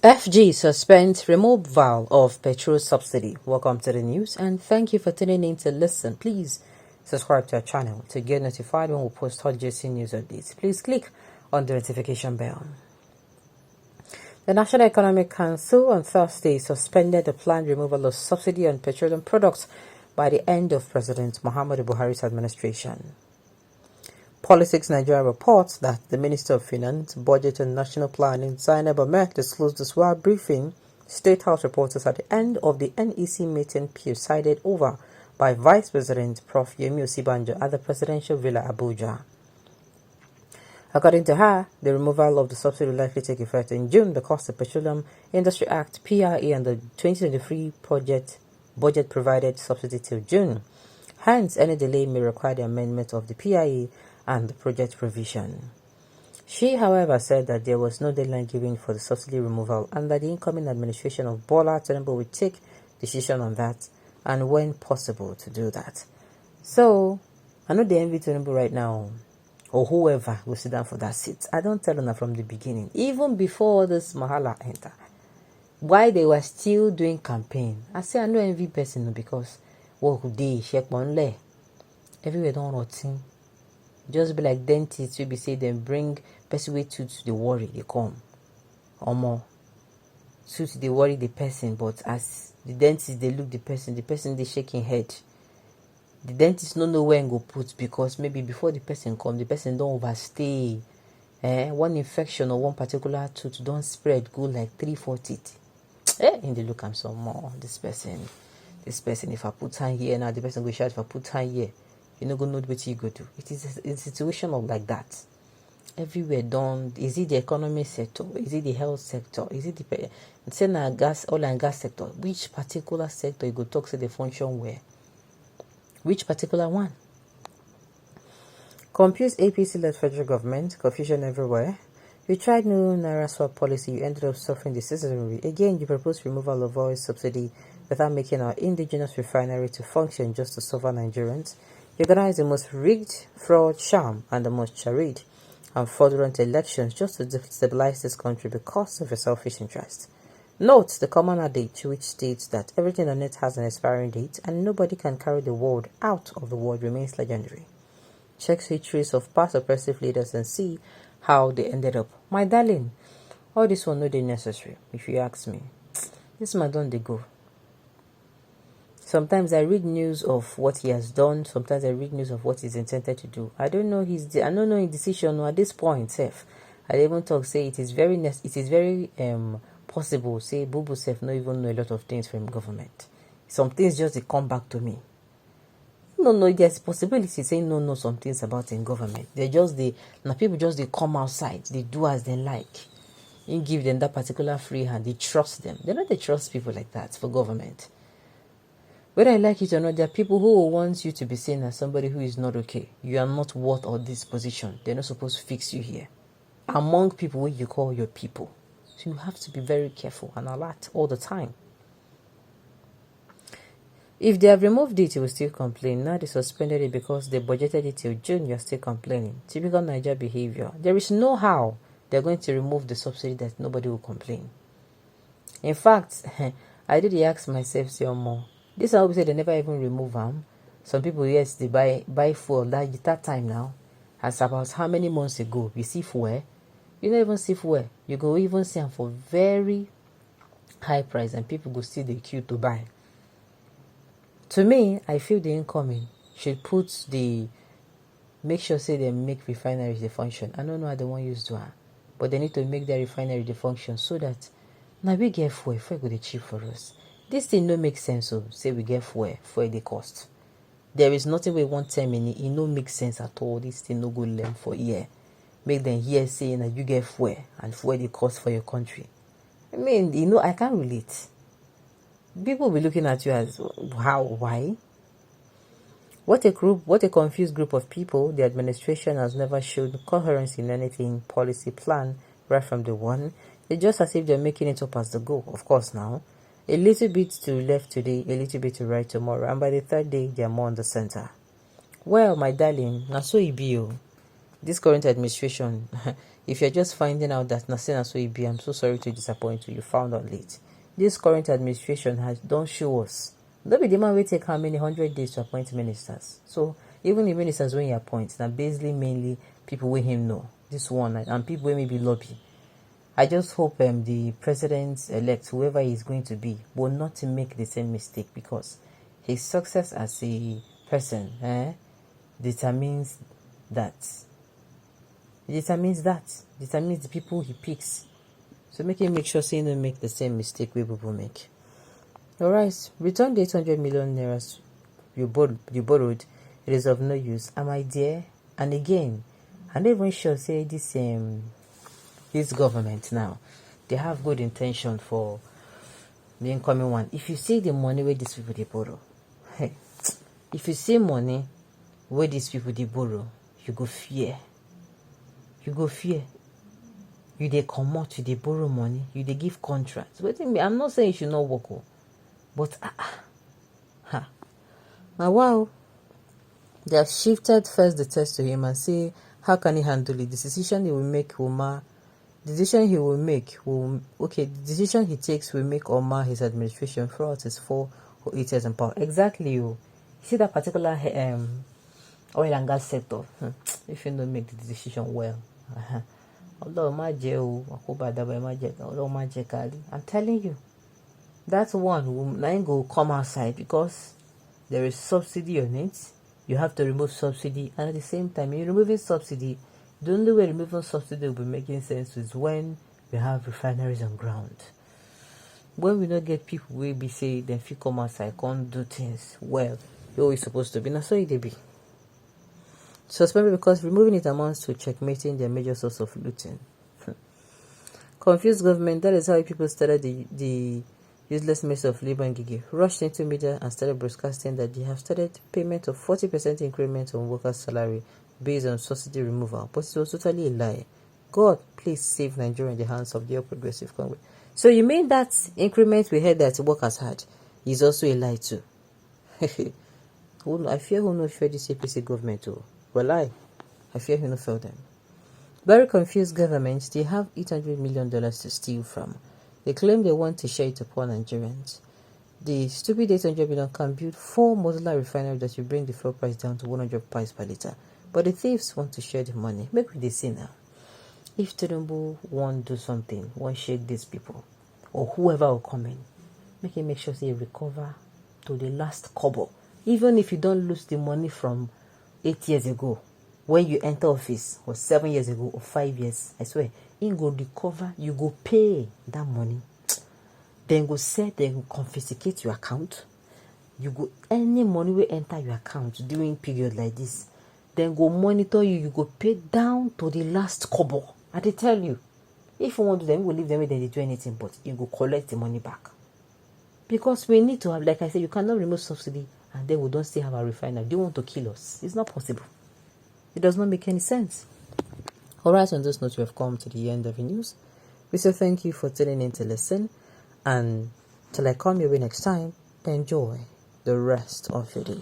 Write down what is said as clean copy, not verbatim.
FG suspends removal of petrol subsidy. Welcome to the news and thank you for tuning in to listen. Please subscribe to our channel to get notified when we post hot juicy news updates. Please click on the notification bell. The National Economic Council on Thursday suspended the planned removal of subsidy on petroleum products by the end of President Muhammadu Buhari's administration. Politics Nigeria reports that the Minister of Finance, Budget and National Planning, Zainab Ahmed, disclosed this while briefing State House reporters at the end of the NEC meeting presided over by Vice President Prof. Yemi Osibanjo at the Presidential Villa Abuja. According to her, the removal of the subsidy will likely take effect in June because the Petroleum Industry Act (PRA) and the 2023 budget provided subsidy till June. Hence, any delay may require the amendment of the PRA and the project provision. She, however, said that there was no deadline given for the subsidy removal and that the incoming administration of Bola Tinubu would take decision on that and when possible to do that. So, I know they envy Tinubu right now, or whoever will sit down for that seat. I don't tell them from the beginning, even before this Mahala enter, why they were still doing campaign. I say I know envy person because what could they shake one leg? Everywhere don't routine. Just be like dentists, you be say them bring person with tooth to the worry they come. Or more. Tooth they worry the person, but as the dentist they look the person they shaking head. The dentist no know where and go put because maybe before the person come, the person don't overstay. One infection or one particular tooth don't spread go like 3-4 teeth. In the look I'm some more. This person, if I put hand here now, the person go shout if I put hand here. You know, go know what you go do. It is a situation of like that. Everywhere done. Is it the economy sector? Is it the health sector? Is it the oil and gas sector? Which particular sector you go talk to the function where? Which particular one? Confused APC-led federal government, confusion everywhere. You tried new Naira swap policy, you ended up suffering the citizenry. Again, you proposed removal of oil subsidy without making our indigenous refinery to function just to suffer Nigerians. You organized the most rigged, fraud, sham, and the most charade and fraudulent elections just to destabilize this country because of your selfish interest. Note the common adage which states that everything on it has an expiring date and nobody can carry the world out of the world remains legendary. Check histories of past oppressive leaders and see how they ended up. My darling, all this will not be necessary, if you ask me. This man don't they go. Sometimes I read news of what he has done. Sometimes I read news of what he's intended to do. I don't know his decision at this point. Sef, I even talk say it is very possible. Say Bubu Sef no even know a lot of things from government. Some things just they come back to me. No, there's possibility saying no some things about in government. People just they come outside. They do as they like. You give them that particular free hand. They trust them. They trust people like that for government. Whether I like it or not, there are people who want you to be seen as somebody who is not okay. You are not worth of this position. They're not supposed to fix you here. Among people who you call your people. So you have to be very careful and alert all the time. If they have removed it, you will still complain. Now they suspended it because they budgeted it till June, you're still complaining. Typical Niger behavior. There is no how they're going to remove the subsidy that nobody will complain. In fact, I did ask myself, say more. This is how we say they never even remove them. Some people, yes, they buy fuel that time now. As about how many months ago, you see fuel. You don't even see fuel. You go even see them for very high price and people go see the queue to buy. To me, I feel the incoming should make sure say they make refineries the function. I don't know how they want used to her, but they need to make their refinery the function so that now we get fuel go the cheap for us. This thing no make sense. So say we get fuel the cost. There is nothing we want time in it. It no make sense at all. This thing no go learn for year. Make them hear saying that you get fuel and fuel the cost for your country. I mean, I can't relate. People will be looking at you as how, why? What a confused group of people. The administration has never shown coherence in anything, policy plan, right from the one. It's just as if they're making it up as they go. Of course now. A little bit to left today, a little bit to right tomorrow, and by the third day, they are more on the center. Well, my darling, now so it be you. This current administration, If you're just finding out that nothing has so be, I'm so sorry to disappoint you. You found out late. This current administration has don't show us. Don't be the man will take how many 100 days to appoint ministers. So even the ministers when he appoints, now basically mainly people with him know this one and people will maybe lobby. I just hope the president-elect, whoever he is going to be, will not make the same mistake, because his success as a person determines the people he picks. So make sure so you don't make the same mistake we people make. Alright, return the 800 million naira you borrowed. It is of no use. And my dear, and again, I'm not even sure say this government now, they have good intention for the incoming one. If you see the money where these people they borrow, hey, if you see money where these people they borrow, you go fear. You they come out, you they borrow money, you they give contracts. But I'm not saying you should not work, but now wow, they have shifted first the test to him and say how can he handle it. The decision he will make the decision he takes will make or mar his administration throughout his 4 or 8 years in power. Exactly, you see that particular oil and gas sector. If you don't make the decision well, I'm telling you, that one will not go come outside, because there is subsidy on it. You have to remove subsidy, and at the same time, you're removing subsidy. The only way removing subsidy will be making sense is when we have refineries on ground. When we don't get people will be say then if you come outside, can't do things well, you're always supposed to be. Now so it be. Suspended because removing it amounts to checkmating their major source of looting. Confused government, that is how people started the useless mess of labor and gigi. Rushed into media and started broadcasting that they have started payment of 40% increment on workers' salary based on subsidy removal. But it was totally a lie. God, please save Nigeria in the hands of the progressive Congress. So you mean that increment we heard that workers had is also a lie too? I fear who not fear this APC government too. Well, I fear who not fail them. Very confused governments, they have $800 million to steal from. They claim they want to share it upon Nigerians. The stupid 800 million can build 4 modular refineries that will bring the fuel price down to 100 price per litre. But the thieves want to share the money. Make we see now. If Tinubu want to do something, want shake these people, or whoever will come in, make sure they recover to the last kobo. Even if you don't lose the money from 8 years ago, when you enter office, or 7 years ago, or 5 years, I swear, you go recover, you go pay that money. Then go say, then go confiscate your account. You go, any money will enter your account during period like this. Then go monitor you, you go pay down to the last kobo. And they tell you, if you want to them, you will leave them when they do anything, but you go collect the money back. Because we need to have, like I said, you cannot remove subsidy and then we don't still have a refinery. They want to kill us. It's not possible. It does not make any sense. Alright, on this note, we have come to the end of the news. We say thank you for tuning in to listen. And till I come your way next time, enjoy the rest of your day.